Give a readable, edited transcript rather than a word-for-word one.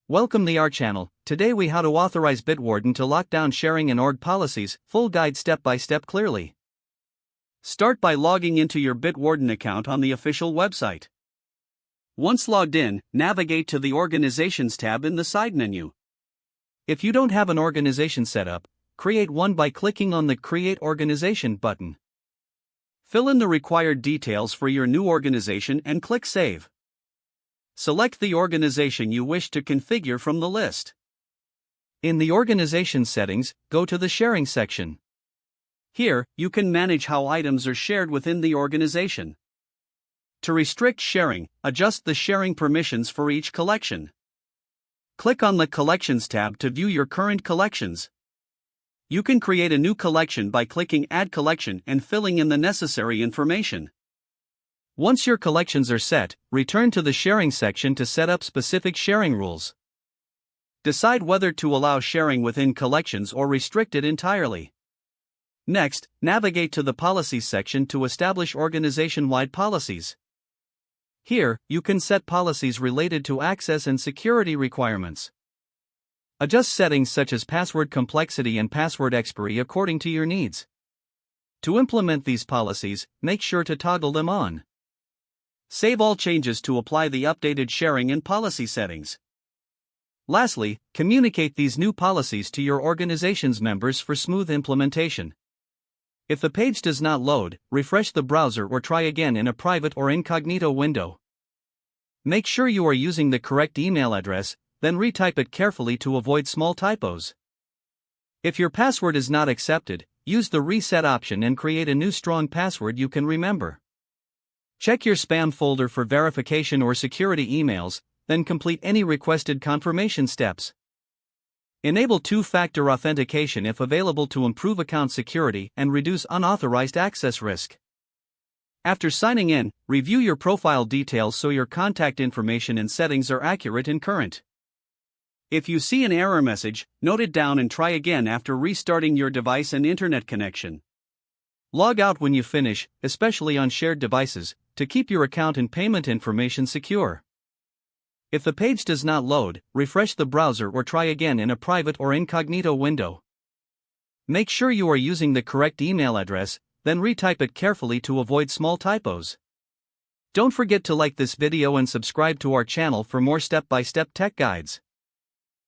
Welcome to our channel. Today we how to authorize Bitwarden to lock down sharing and org policies, full guide step by step clearly. Start by logging into your Bitwarden account on the official website. Once logged in, navigate to the Organizations tab in the side menu. If you don't have an organization set up, create one by clicking on the Create Organization button. Fill in the required details for your new organization and click Save. Select the organization you wish to configure from the list. In the Organization settings, go to the Sharing section. Here, you can manage how items are shared within the organization. To restrict sharing, adjust the sharing permissions for each collection. Click on the Collections tab to view your current collections. You can create a new collection by clicking Add Collection and filling in the necessary information. Once your collections are set, return to the Sharing section to set up specific sharing rules. Decide whether to allow sharing within collections or restrict it entirely. Next, navigate to the Policies section to establish organization-wide policies. Here, you can set policies related to access and security requirements. Adjust settings such as password complexity and password expiry according to your needs. To implement these policies, make sure to toggle them on. Save all changes to apply the updated sharing and policy settings. Lastly, communicate these new policies to your organization's members for smooth implementation. If the page does not load, refresh the browser or try again in a private or incognito window. Make sure you are using the correct email address, then retype it carefully to avoid small typos. If your password is not accepted, use the reset option and create a new strong password you can remember. Check your spam folder for verification or security emails, then complete any requested confirmation steps. Enable two-factor authentication if available to improve account security and reduce unauthorized access risk. After signing in, review your profile details so your contact information and settings are accurate and current. If you see an error message, note it down and try again after restarting your device and internet connection. Log out when you finish, especially on shared devices, to keep your account and payment information secure. If the page does not load, refresh the browser or try again in a private or incognito window. Make sure you are using the correct email address, then retype it carefully to avoid small typos. Don't forget to like this video and subscribe to our channel for more step-by-step tech guides.